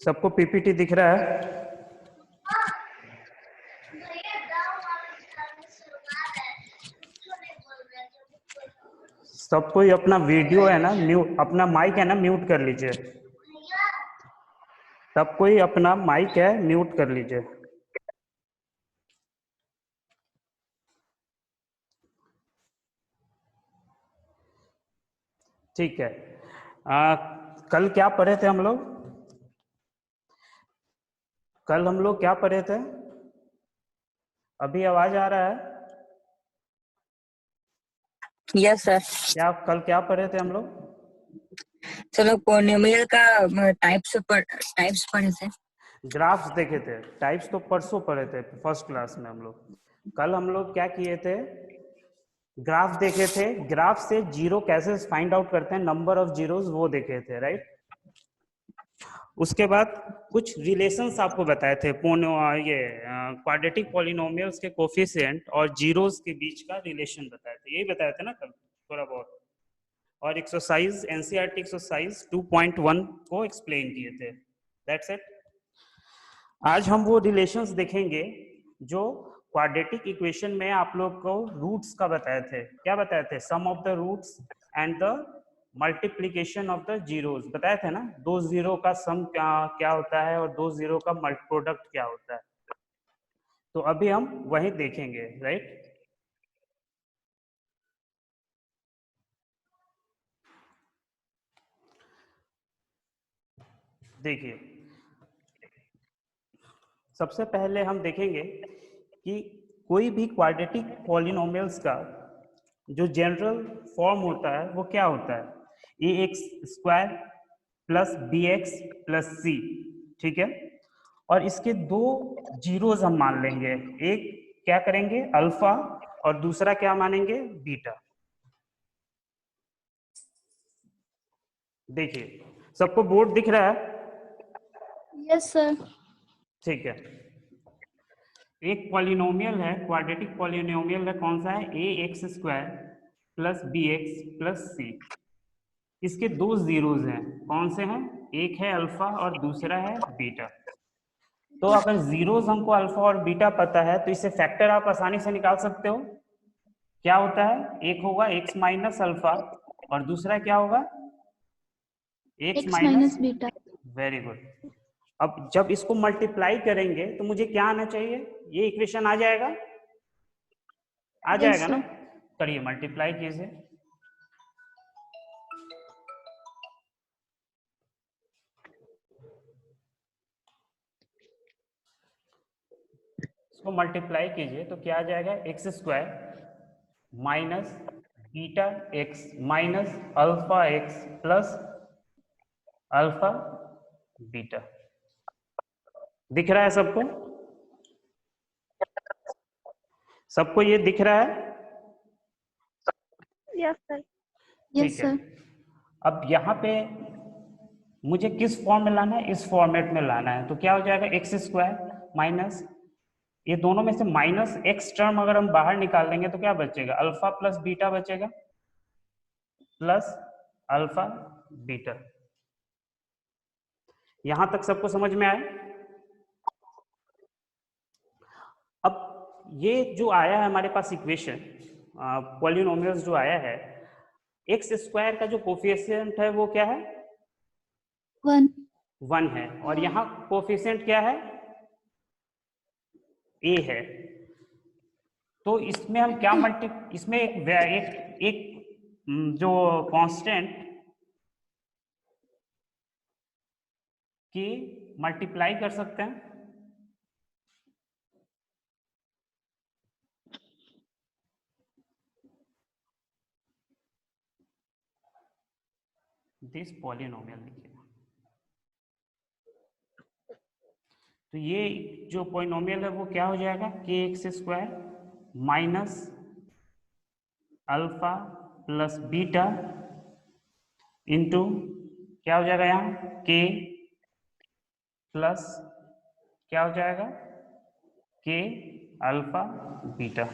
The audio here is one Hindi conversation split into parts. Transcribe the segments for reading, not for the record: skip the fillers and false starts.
सबको पीपीटी दिख रहा है? सब कोई अपना वीडियो है ना म्यूट, अपना माइक है ना म्यूट कर लीजिए। सब कोई अपना माइक है म्यूट कर लीजिए। ठीक है। कल क्या पढ़े थे हम लोग? कल हम लोग क्या पढ़े थे? अभी आवाज आ रहा है? Yes sir. क्या कल क्या पढ़े थे हम लोग? चलो पॉलिनोमियल का टाइप्स पढ़े थे। ग्राफ्स देखे थे। टाइप्स तो परसों पढ़े थे फर्स्ट क्लास में हम लोग। कल हम लोग क्या किए थे? ग्राफ देखे थे। ग्राफ से जीरो कैसे फाइंड आउट करते हैं, नंबर ऑफ जीरोस, वो देखे थे, राइट। उसके बाद कुछ रिलेशंस आपको बताए थे, ये क्वाड्रेटिक पॉलिनोमियल्स के कोफिशिएंट और जीरोस के बीच का रिलेशन बताए थे। यही बताए थे ना कल थोड़ा बहुत। और एक्सरसाइज एनसीईआरटी एक्सरसाइज 2.1 को एक्सप्लेन किए थे। That's it. आज हम वो रिलेशंस देखेंगे जो क्वाड्रेटिक इक्वेशन में आप लोग को रूट्स का बताए थे। क्या बताए थे? Sum of the roots and the multiplication of the zeros बताए थे ना। दो जीरो का सम क्या क्या होता है और दो जीरो का प्रोडक्ट क्या होता है। तो अभी हम वही देखेंगे, राइट। देखिए, सबसे पहले हम देखेंगे कि कोई भी क्वाड्रेटिक पॉलिनोमियल्स का जो जनरल फॉर्म होता है वो क्या होता है? A X square plus B X plus C. ठीक है। और इसके दो जीरोस हम मान लेंगे। एक क्या करेंगे? अल्फा, और दूसरा क्या मानेंगे? बीटा। देखिए, सबको बोर्ड दिख रहा है? Yes sir. ठीक है। एक पॉलिनोमियल है, क्वाड्रेटिक पॉलिनोमियल है, कौन सा है? A X square plus B X plus C. इसके दो जीरोस हैं, कौन से हैं? एक है अल्फा और दूसरा है बीटा। तो अगर जीरोस हमको अल्फा और बीटा पता है तो इसे फैक्टर आप आसानी से निकाल सकते हो। क्या होता है? एक होगा एक्स माइनस अल्फा और दूसरा क्या होगा? X x minus minus beta. Very good. अब जब इसको मल्टीप्लाई करेंगे तो मुझे क्या आना चाहिए? ये इक्वेशन आ जाएगा? आ यस जाएगा ना। सर। करिए, मल्टीप्लाई कीजिए। इसको मल्टीप्लाई कीजिए तो क्या आ जाएगा? X square minus beta X minus alpha X plus alpha beta. दिख रहा है सबको? सबको ये दिख रहा है? Yes sir. ठीक यस है। सर। अब यहाँ पे मुझे किस फॉर्म में लाना है? इस फॉर्मेट में लाना है। तो क्या हो जाएगा? एक्स स्क्वायर माइनस, ये दोनों में से माइनस एक्स टर्म अगर हम बाहर निकाल देंगे तो क्या बचेगा? अल्फा प्लस बीटा बचेगा, प्लस अल्फा बीटा। यहां तक सबको समझ में आए? अब ये जो आया है हमारे पास इक्वेशन, पॉलिनोमियल्स जो आया है, एक्स स्क्वायर का जो कोफिशिएंट है वो क्या है? 1। 1 है। और यहाँ कोफिशिएंट क्या है? ए है। तो इसमें हम क्या इसमें एक जो कांस्टेंट की मल्टीप्लाई कर सकते हैं। दिस पॉलिनोमियल लिखिए। तो ये जो पॉलिनोमियल है वो क्या हो जाएगा? के x square minus alpha plus beta into क्या हो जाएगा? यहाँ के प्लस क्या हो जाएगा? के अल्फा बीटा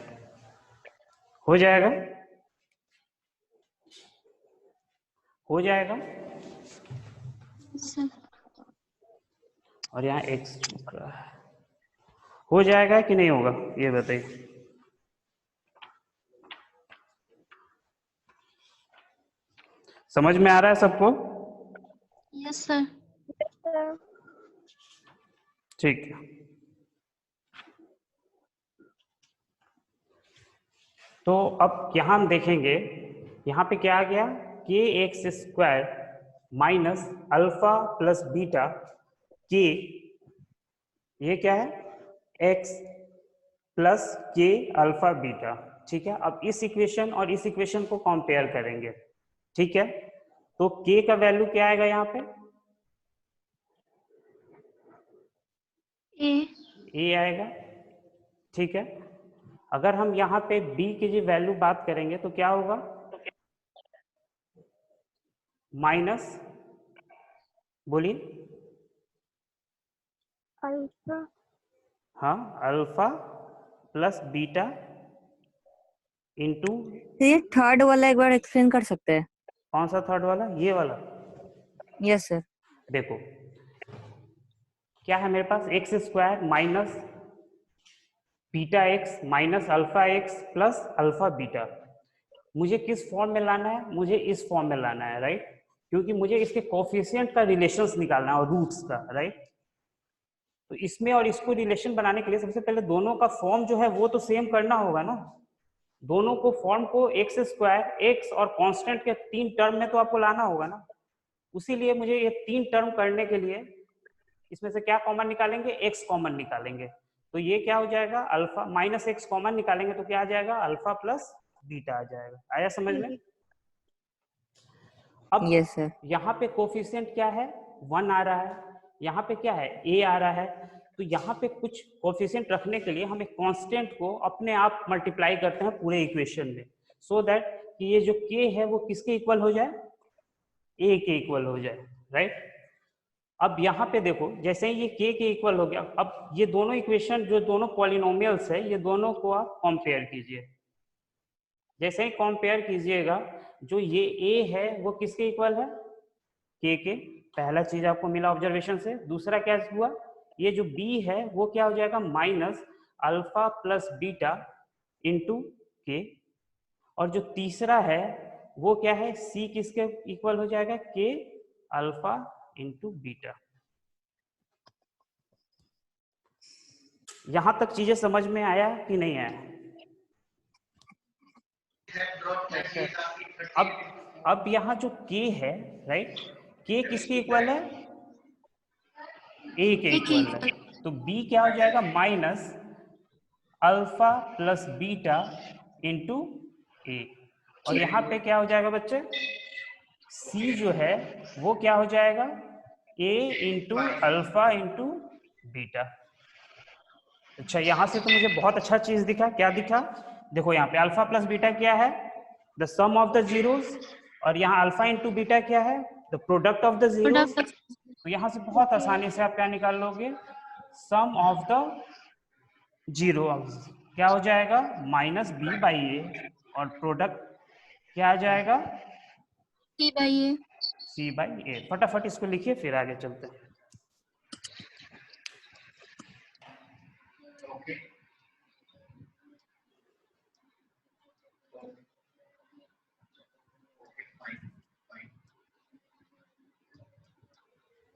हो जाएगा। हो जाएगा। सर। और यहाँ x हो जाएगा कि नहीं होगा, ये बताइए। समझ में आ रहा है सबको? Yes, sir. ठीक है, तो अब यहाँ हम देखेंगे, यहाँ पे क्या आ गया, के x square minus alpha plus beta के, ये क्या है, एक्स प्लस के अल्फा बीटा। ठीक है, अब इस इक्वेशन और इस इक्वेशन को कंपेयर करेंगे। ठीक है, तो के का वैल्यू क्या आएगा यहाँ पे, A. ए आएगा। ठीक है, अगर हम यहाँ पे बी की जो वैल्यू बात करेंगे तो क्या होगा, माइनस, बोलिए, Alpha. हाँ, अल्फा प्लस बीटा इंटू, ये थर्ड वाला एक बार एक्सप्लेन कर सकते हैं? कौन सा थर्ड वाला, ये वाला? Yes sir. देखो क्या है मेरे पास, X square minus beta X minus alpha X plus alpha beta. मुझे किस फॉर्म में लाना है, मुझे इस फॉर्म में लाना है, राइट, क्योंकि मुझे इसके कोफिशिएंट का रिलेशंस निकालना है और रूट्स का, राइट। तो इसमें और इसको रिलेशन बनाने के लिए सबसे पहले दोनों का फॉर्म जो है वो तो सेम करना होगा ना। दोनों को फॉर्म को एक्स स्क्वायर, एक्स और कांस्टेंट के 3 टर्म में तो आपको लाना होगा ना। उसीलिए मुझे ये 3 टर्म करने के लिए इसमें से क्या कॉमन निकालेंगे, एक्स कॉमन निकालेंगे। तो ये क्या हो जाएगा, अल्फा माइनस एक्स कॉमन निकालेंगे तो क्या आ जाएगा, अल्फा प्लस बीटा आ जाएगा। आया समझ में? अब यस सर। यहाँ पे कोफिशिएंट क्या है, 1 आ रहा है, यहाँ पे क्या है, ए आ रहा है। तो यहाँ पे कुछ कोफिशिएंट रखने के लिए हम एक कांस्टेंट को अपने आप मल्टीप्लाई करते हैं पूरे इक्वेशन में, सो दैट कि ये जो के है वो किसके इक्वल हो जाए, ए के इक्वल हो जाए, राइट। अब यहाँ पे देखो, जैसे ही ये के इक्वल हो गया, अब ये दोनों इक्वेशन जो दोनों पॉलिनोमियल्स है, ये दोनों को आप कंपेयर कीजिए। जैसे ही कंपेयर कीजिएगा, जो ये ए है वो किसके इक्वल है, के। पहला चीज आपको मिला ऑब्जर्वेशन से। दूसरा क्या हुआ, ये जो बी है वो क्या हो जाएगा, minus alpha plus beta into के। और जो तीसरा है वो क्या है, सी किसके इक्वल हो जाएगा, के अल्फा इंटू बीटा। यहां तक चीजें समझ में आया कि नहीं आया? अब यहाँ जो के है, राइट, के किसके इक्वल है, ए के इक्वल है। तो बी क्या हो जाएगा, minus alpha plus beta into A. और यहाँ पे क्या हो जाएगा बच्चे, सी जो है वो क्या हो जाएगा, ए इंटू अल्फा इंटू बीटा। अच्छा, यहां से तो मुझे बहुत अच्छा चीज दिखा। क्या दिखा, देखो यहाँ पे अल्फा प्लस बीटा क्या है, the sum of the zeros, और यहाँ अल्फा इंटू बीटा क्या है, the product of the zeros. तो यहाँ से बहुत आसानी से आप क्या निकाल लोगे, सम ऑफ द जीरो क्या हो जाएगा, माइनस बी बाई ए, और प्रोडक्ट क्या आ जाएगा, T by A. C by A. फटाफट इसको लिखिए फिर आगे चलते हैं।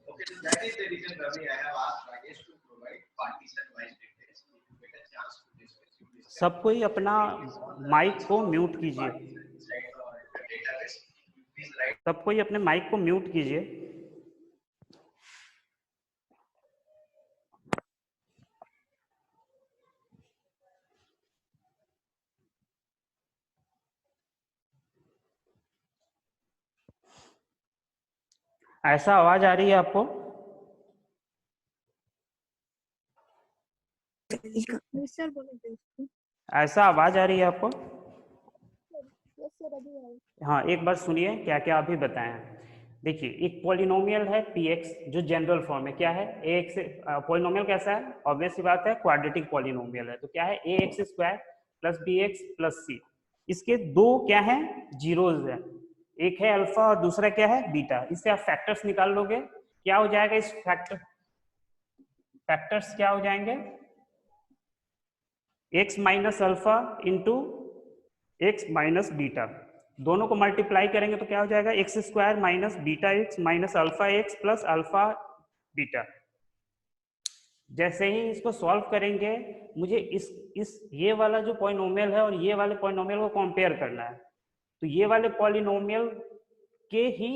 Okay, so that is the reason Ravi, I have asked Rajesh to provide partition-wise details to get a chance to discuss. सबको ही अपना माइक को म्यूट कीजिए, सबको ही अपने माइक को म्यूट कीजिए। ऐसा आवाज आ रही है आपको? ऐसा आवाज आ रही है आपको? हाँ, एक बार सुनिए क्या क्या अभी बताएं। देखिए, एक पॉलिनोमियल है px जो जनरल फॉर्म है, क्या है, ax। पॉलिनोमियल कैसा है, ऑब्वियस सी बात है, क्वाड्रेटिक पॉलिनोमियल है। तो क्या है, ax square plus bx plus c। इसके दो क्या है, जीरोज है, एक है अल्फा और दूसरा क्या है, बीटा। इससे आप फैक्टर्स निकाल लोगे, क्या हो जाएगा इस फैक्टर, फैक्टर्स क्या हो जाएंगे, x minus alpha into x minus beta, दोनों को मल्टीप्लाई करेंगे तो क्या हो जाएगा, X square minus beta X minus alpha X plus alpha beta. जैसे ही इसको सॉल्व करेंगे मुझे इस ये वाला जो पॉलिनोमियल है और ये वाले पॉलिनोमियल को कंपेयर करना है, तो ये वाले पॉलिनोमियल के ही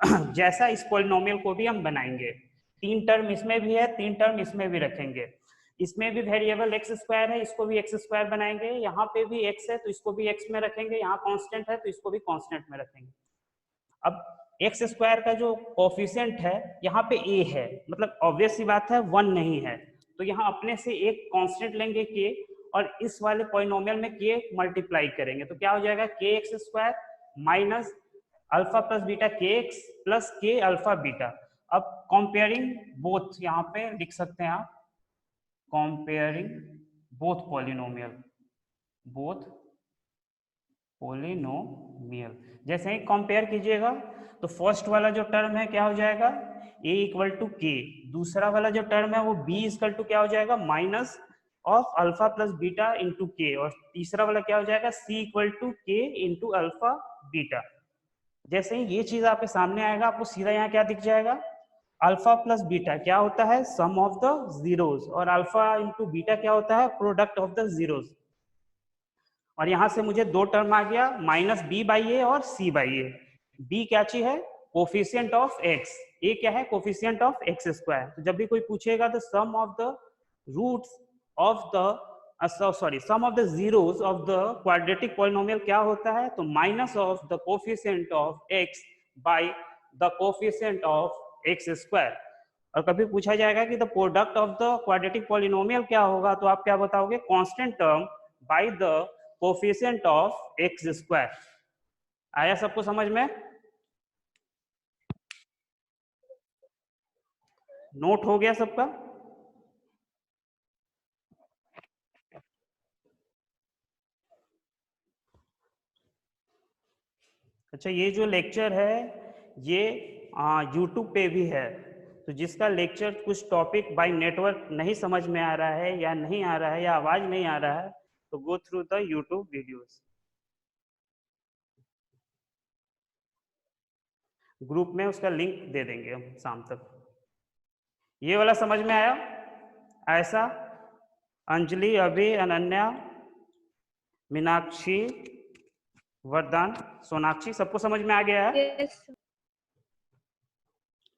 जैसा इस पॉलिनोमियल को भी हम बनाएंगे। 3 टर्म इसमें भी है, 3 टर्म इसमें भी रखेंगे। इसमें भी वेरिएबल एक्स स्क्वायर है, इसको भी एक्स स्क्वायर बनाएंगे, यहाँ पे भी एक्स है तो इसको भी एक्स में रखेंगे, यहाँ कांस्टेंट है तो इसको भी कांस्टेंट में रखेंगे। अब एक्स स्क्वायर का जो कोफिशिएंट है यहाँ पे ए है, मतलब ऑब्वियस सी बात है 1 नहीं है, तो यहाँ अपने से एक कांस्टेंट लेंगे के और इस वाले पॉलिनोमियल में के मल्टीप्लाई करेंगे तो क्या हो जाएगा, के x square minus alpha plus beta के एक्स प्लस के अल्फा बीटा। अब कंपेयरिंग बोथ यहाँ पे लिख सकते हैं आप, कंपेयरिंग बोथ पॉलिनोमियल। जैसे ही कंपेयर कीजिएगा तो फर्स्ट वाला जो टर्म है क्या हो जाएगा, a इक्वल टू के, दूसरा वाला जो टर्म है वो b इक्वल टू क्या हो जाएगा, minus of alpha plus beta into के, और तीसरा वाला क्या हो जाएगा, c इक्वल टू के इंटू अल्फा बीटा। जैसे ही ये चीज आपके सामने आएगा आपको सीधा यहाँ क्या दिख जाएगा, अल्फा प्लस बीटा क्या होता है, सम ऑफ द जीरोस, और अल्फा इंटू बीटा क्या होता है, प्रोडक्ट ऑफ द जीरोस। और यहां से मुझे 2 टर्म आ गया, माइनस बी बाई ए और सी बाई ए। बी क्या चीज है, कोफिशिएंट ऑफ एक्स, ए क्या है, कोफिशिएंट ऑफ एक्स स्क्वायर। तो जब भी कोई पूछेगा तो sum of the roots of the sum of the zeros of the quadratic polynomial क्या होता है, तो minus of the coefficient of X by the coefficient of X square. और कभी पूछा जाएगा कि the product of the quadratic polynomial क्या होगा, तो आप क्या बताओगे, constant term by the coefficient of X square. आया सबको समझ में, नोट हो गया सबका। अच्छा, ये जो लेक्चर है ये यूट्यूब पे भी है, तो जिसका लेक्चर कुछ टॉपिक बाय नेटवर्क नहीं समझ में आ रहा है या नहीं आ रहा है या आवाज नहीं आ रहा है तो go through the YouTube videos. Group में उसका लिंक दे देंगे हम शाम तक। ये वाला समझ में आया, ऐसा अंजलि, अभी, अनन्या, मीनाक्षी, वरदान, सोनाक्षी, सबको समझ में आ गया है?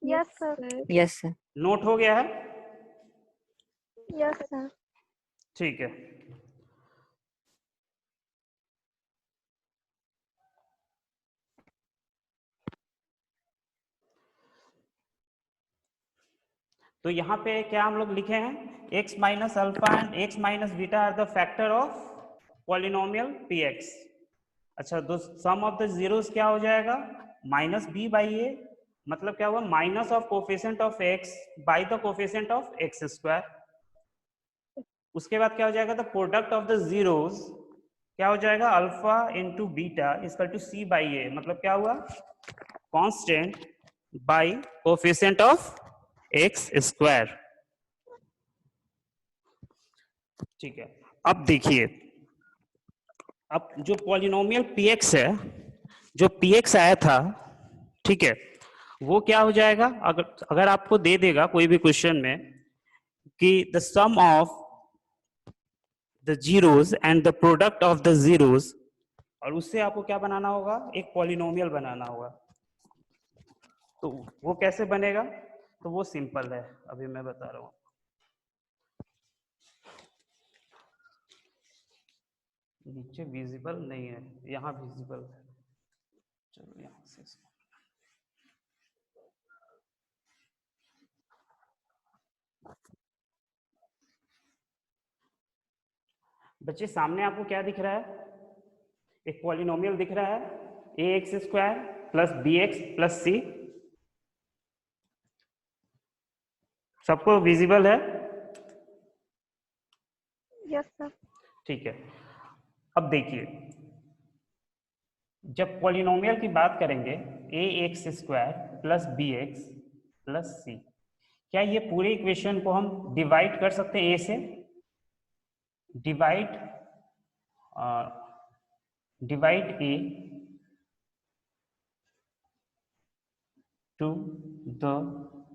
Yes sir. Yes sir. Note हो गया है? Yes sir. ठीक है। तो यहाँ पे क्या हम लोग लिखे हैं, x minus alpha and x minus beta are the factor of polynomial px। अच्छा, तो सम ऑफ द जीरोस क्या हो जाएगा, माइनस बी बाई ए, मतलब क्या हुआ, minus of coefficient of x by the coefficient of X square. उसके बाद क्या हो जाएगा, the product of the zeros क्या हो जाएगा, alpha into beta equal to C by A, मतलब क्या हुआ, constant by coefficient of X square. ठीक है, अब देखिए, अब जो पॉलिनोमियल px है, जो px आया था, ठीक है, वो क्या हो जाएगा, अगर आपको दे देगा कोई भी क्वेश्चन में कि the sum of the zeros and the product of the zeros, और उससे आपको क्या बनाना होगा, एक पॉलिनोमियल बनाना होगा। तो वो कैसे बनेगा, तो वो सिंपल है, अभी मैं बता रहा हूँ। नीचे विजिबल नहीं है, यहाँ विजिबल है, चलो यहाँ से बच्चे, सामने आपको क्या दिख रहा है, एक पॉलिनोमियल दिख रहा है, A X square plus B X plus C, सबको विजिबल है? Yes sir. ठीक है, अब देखिए, जब पॉलिनोमियल की बात करेंगे, A X square plus B X plus C, क्या ये पूरे इक्वेशन को हम डिवाइड कर सकते हैं ए से? Divide divide A to the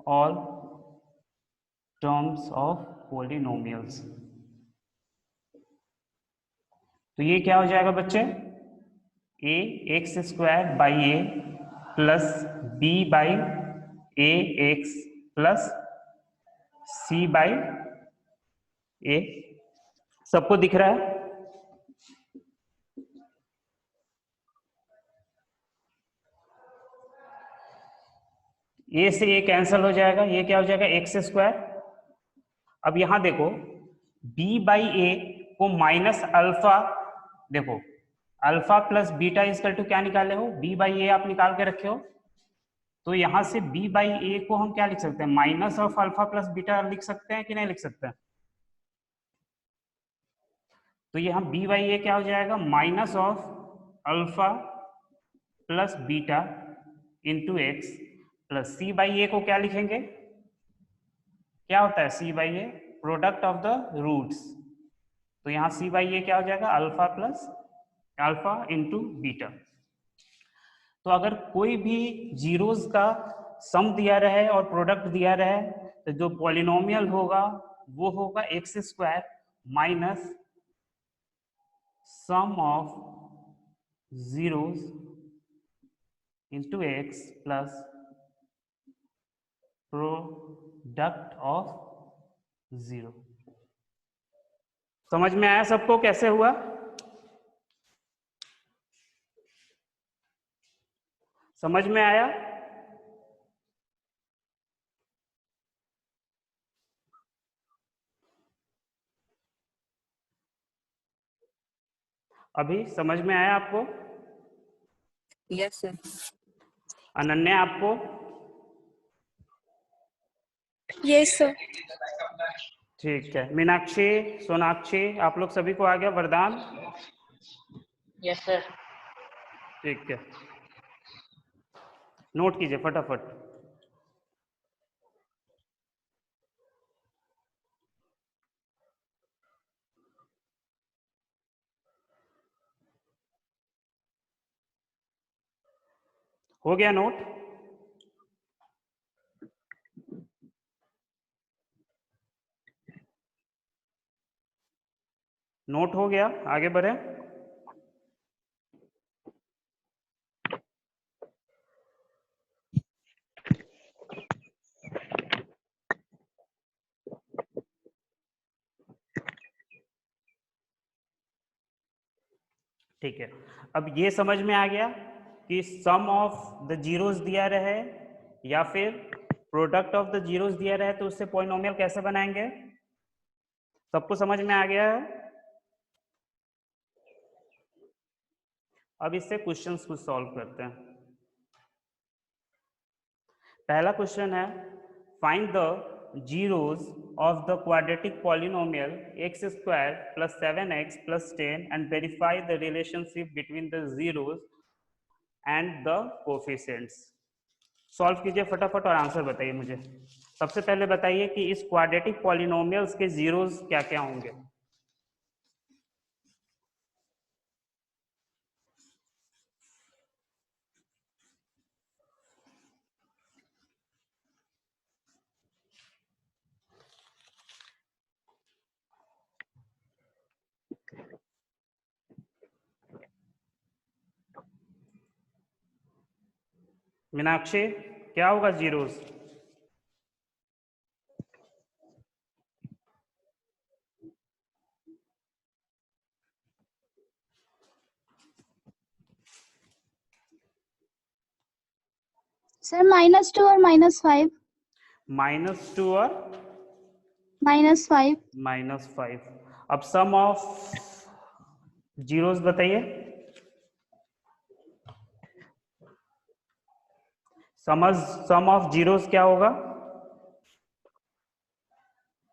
all terms of polynomials. तो ये क्या हो जाएगा बच्चे? a x square by A plus b by A X plus c by A. सबको दिख रहा है? ए से ए कैंसिल हो जाएगा, ये क्या हो जाएगा? X square. अब यहां देखो b बाई ए को माइनस अल्फा, देखो alpha plus beta is equal to क्या निकाले हो? b बाई ए आप निकाल के रखे हो। तो यहां से b बाई ए को हम क्या लिख सकते हैं? Minus of alpha plus beta लिख सकते हैं कि नहीं लिख सकते हैं? तो यहाँ b बाई ए क्या हो जाएगा? Minus of alpha plus beta into X plus c by A को क्या लिखेंगे? क्या होता है c by A? Product of the roots. तो यहाँ c बाई ए क्या हो जाएगा? Alpha plus alpha into beta. तो अगर कोई भी जीरोस का सम दिया रहे और प्रोडक्ट दिया रहे तो जो पॉलिनोमियल होगा वो होगा x square minus sum of zeros into X plus product of zero. समझ में आया सबको कैसे हुआ? समझ में आया? अभी समझ में आया आपको? Yes sir. अनन्या आपको? Yes sir. ठीक है। मीनाक्षी, सोनाक्षी, आप लोग सभी को आ गया वरदान? Yes sir. ठीक है, नोट कीजिए फटाफट। हो गया नोट? नोट हो गया, आगे बढ़े। ठीक है, अब ये समझ में आ गया कि सम ऑफ द जीरोस दिया रहे या फिर प्रोडक्ट ऑफ द जीरोस दिया रहे तो उससे पॉलिनोमियल कैसे बनाएंगे। सबको समझ में आ गया है? अब इससे क्वेश्चंस कुछ सॉल्व करते हैं। पहला क्वेश्चन है find the zeros of the quadratic polynomial x square plus 7x plus 10 and verify the relationship between the zeros and the coefficients। Solve कीजिए फटाफट और आंसर बताइए मुझे। सबसे पहले बताइए कि इस क्वाड्रेटिक पॉलिनोमियल्स के जीरोस क्या क्या होंगे। मीनाक्षी, क्या होगा जीरोस? सर -2 और -5। -2 और -5। -5। अब सम ऑफ जीरोस बताइए। सम ऑफ जीरोस क्या होगा?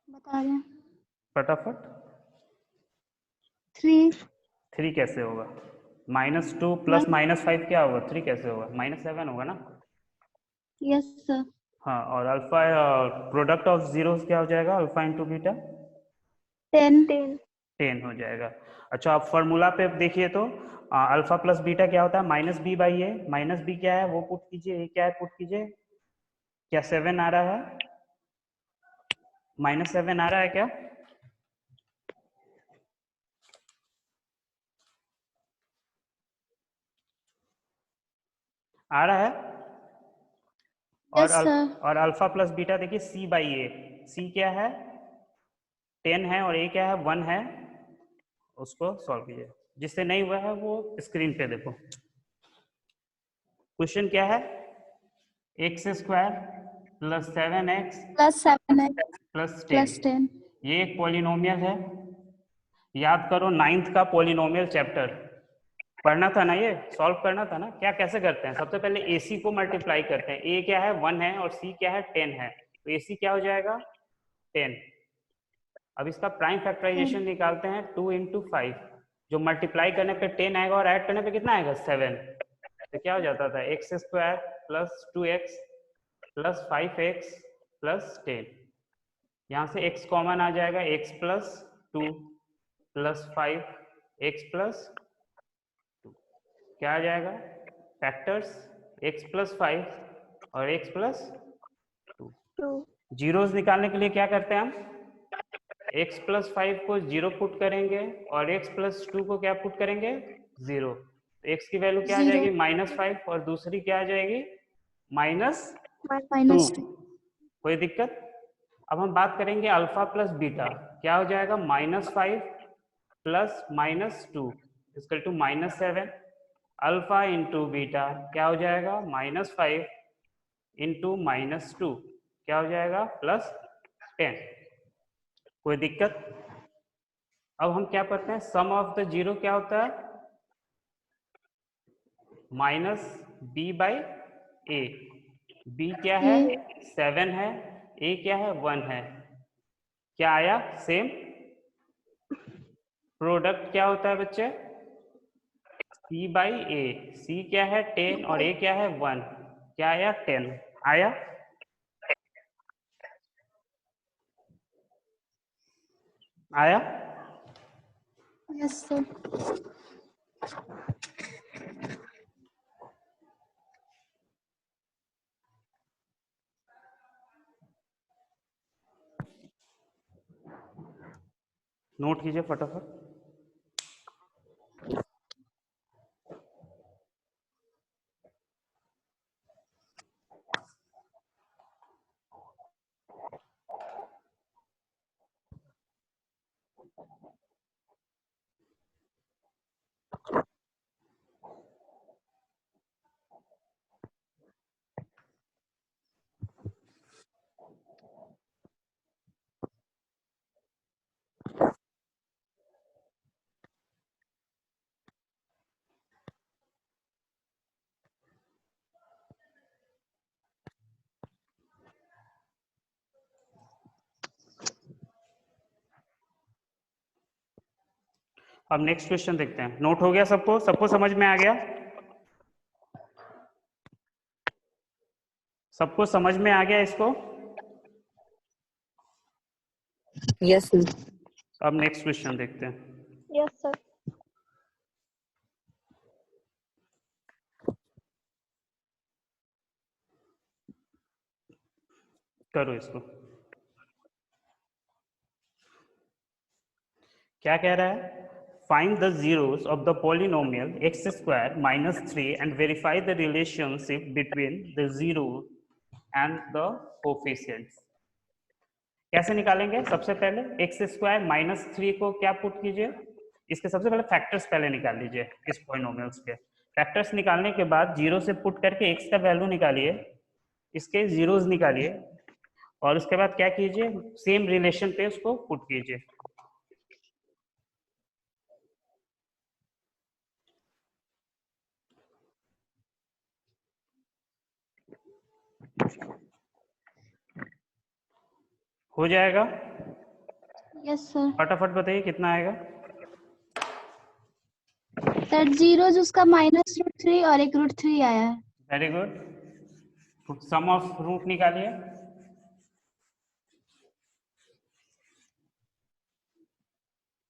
बता रहे हैं। फटाफट। 3 कैसे होगा? -2 प्लस -5 क्या होगा? 3 कैसे होगा? -7 होगा ना? Yes sir. हाँ, और अल्फा प्रोडक्ट ऑफ जीरोस क्या हो जाएगा? अल्फा इंटू बीटा 10 10 हो जाएगा। अच्छा, आप फॉर्मूला पे देखिए तो अल्फा प्लस बीटा क्या होता है? Minus B by A. Minus B क्या है वो पुट कीजिए, ए क्या है पुट कीजिए। क्या 7 आ रहा है? -7 आ रहा है क्या? आ रहा है? Yes sir. और अल्फा प्लस बीटा देखिए सी बाई ए। सी क्या है? 10 है और ए क्या है? 1 है। उसको सॉल्व कीजिए। जिससे नहीं हुआ है वो स्क्रीन पे देखो। क्वेश्चन क्या है? X square plus 7x plus 7x plus plus 10। 10। ये एक पॉलिनोमियल है। याद करो 9th का पॉलिनोमियल चैप्टर पढ़ना था ना, ये सॉल्व करना था ना। क्या कैसे करते हैं? सबसे पहले AC को मल्टीप्लाई करते हैं। A क्या है? 1 है और C क्या है? 10 है। तो AC क्या हो जाएगा? 10। अब इसका प्राइम फैक्टराइजेशन निकालते हैं। 2 इंटू 5, जो मल्टीप्लाई करने पे 10 आएगा और ऐड करने पे कितना आएगा? 7। तो क्या हो जाता था? X square plus 2x plus 5x plus 10। यहाँ से x कॉमन आ जाएगा, x plus 2 plus 5x plus 2। क्या आ जाएगा? फैक्टर्स x प्लस 5 और x प्लस 2। जीरोस निकालने के लिए क्या करते हैं हम? x प्लस 5 को 0 पुट करेंगे और x प्लस 2 को क्या पुट करेंगे? 0। तो x की वैल्यू क्या आ 0 जाएगी? -5 और दूसरी क्या आ जाएगी? -2। -2। कोई दिक्कत? अब हम बात करेंगे अल्फा प्लस बीटा। क्या हो जाएगा? -5 plus -2 equal to -7। Alpha into beta क्या हो जाएगा? -5 इंटू -2 क्या हो जाएगा? +10। कोई दिक्कत? अब हम क्या पढ़ते हैं? सम ऑफ द जीरो क्या होता है? -b by A. b क्या है? 7 है। a क्या है? 1 है। क्या आया? सेम। प्रोडक्ट क्या होता है बच्चे? c by A. c क्या है? 10 और a क्या है? 1। क्या आया? 10 आया। आया। Yes sir. नोट कीजिए फटाफट। अब नेक्स्ट क्वेश्चन देखते हैं। नोट हो गया सबको? सबको समझ में आ गया? सबको समझ में आ गया इसको? Yes, sir. अब नेक्स्ट क्वेश्चन देखते हैं। Yes sir. करो इसको। क्या कह रहा है? Find the zeros of the polynomial x square -3 and verify the relationship between the zero and the coefficients. कैसे निकालेंगे? सबसे पहले एक्स स्क्वायर -3 को क्या पुट कीजिए? इसके सबसे पहले फैक्टर्स पहले निकाल लीजिए इस पॉलिनोमियल्स के। फैक्टर्स निकालने के बाद जीरो से पुट करके एक्स का वैल्यू निकालिए, इसके जीरोस निकालिए और उसके बाद क्या कीजिए? सेम रिलेशन पे उसको पुट कीजिए। हो जाएगा? Yes sir. फटाफट बताइए कितना आएगा? सर जीरो उसका -√3 और एक √3 आया है। Very good. Sum of root निकालिए।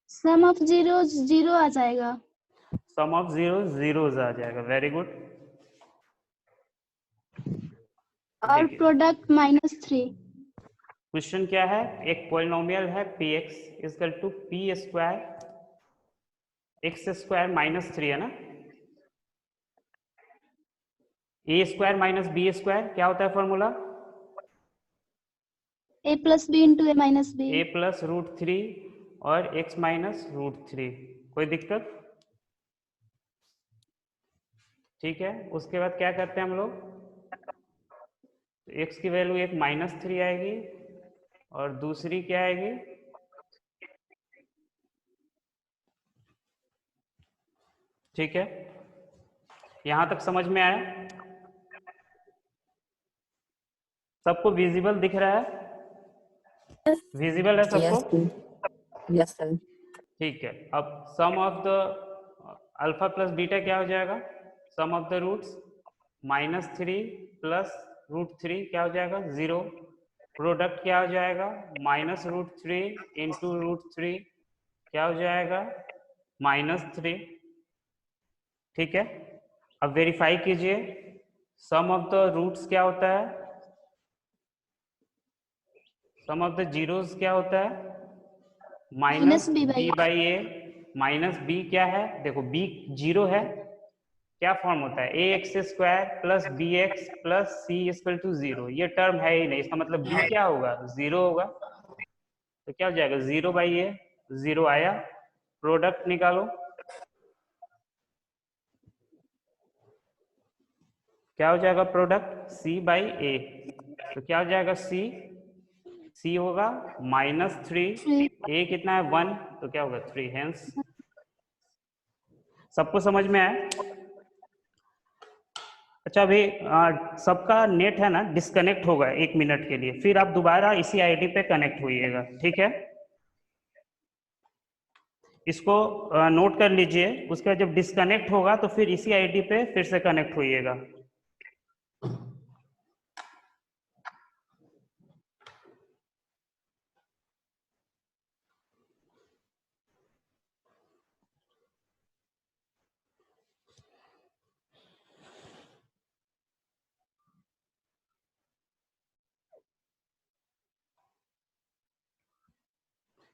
सम ऑफ जीरो जीरो आ जाएगा। सम ऑफ जीरो जीरोज आ जाएगा। Very good. और देखिए प्रोडक्ट -3। क्वेश्चन क्या है, एक पॉलिनोमियल है P X is equal to P square X square -3 है ना। A square minus B square क्या होता है formula? a + b × a - b। A plus √3 और x माइनस √3। कोई दिक्कत? ठीक है, उसके बाद क्या करते हैं हम लोग, x की वैल्यू एक -3 आएगी और दूसरी क्या आएगी, ठीक है, यहां तक समझ में आया? सबको विजिबल दिख रहा है? विजिबल है सबको? Yes, sir. Yes, sir. ठीक है, अब sum of the alpha plus beta क्या हो जाएगा, sum of the roots -3 plus √3 क्या हो जाएगा 0। प्रोडक्ट क्या हो जाएगा -√3 इंटू √3 क्या हो जाएगा -3। ठीक है, अब वेरीफाई कीजिए, सम ऑफ द रूट्स क्या होता है, सम ऑफ द जीरोस क्या होता है -b -b by A. Minus B क्या है, देखो b 0 है, क्या फॉर्म होता है ax² plus B X plus C equal to 0। ये टर्म है ही नहीं, इसका मतलब b क्या होगा 0 होगा। तो क्या हो जाएगा 0 बाई ए, 0 आया। प्रोडक्ट निकालो, क्या हो जाएगा प्रोडक्ट c बाई ए। तो क्या हो जाएगा c होगा -3, 3। a कितना है 1, तो क्या होगा 3। हेंस सबको समझ में आया? अच्छा, अभी सबका नेट है ना डिस्कनेक्ट होगा 1 मिनट के लिए, फिर आप दोबारा इसी आईडी पे कनेक्ट होइएगा, ठीक है? इसको नोट कर लीजिए, उसके बाद जब डिस्कनेक्ट होगा तो फिर इसी आईडी पे फिर से कनेक्ट होइएगा।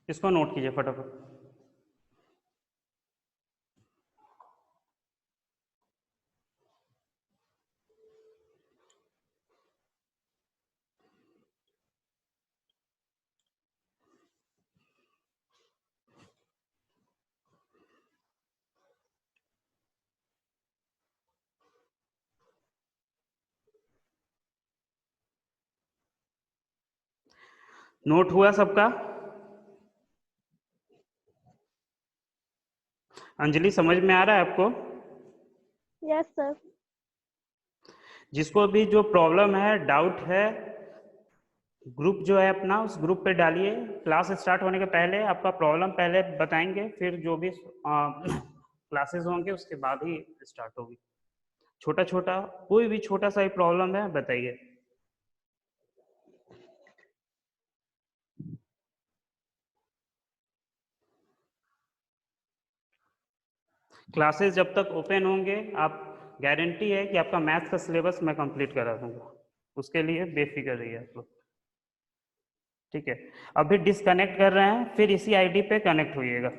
इसको नोट कीजिए फटाफट। नोट हुआ सबका? अंजलि समझ में आ रहा है आपको? Yes sir. जिसको भी जो प्रॉब्लम है, डाउट है, ग्रुप जो है अपना उस ग्रुप पे डालिए। क्लास स्टार्ट होने के पहले आपका प्रॉब्लम पहले बताएंगे, फिर जो भी क्लासेस होंगे उसके बाद ही स्टार्ट होगी। छोटा छोटा कोई भी छोटा सा ही प्रॉब्लम है बताइए। क्लासेस जब तक ओपन होंगे, आप गारंटी है कि आपका मैथ्स का सिलेबस मैं कंप्लीट करा दूंगा, उसके लिए बेफिक्र रहिए आप लोग, ठीक है? अभी डिस्कनेक्ट कर रहे हैं, फिर इसी आईडी पे कनेक्ट होइएगा।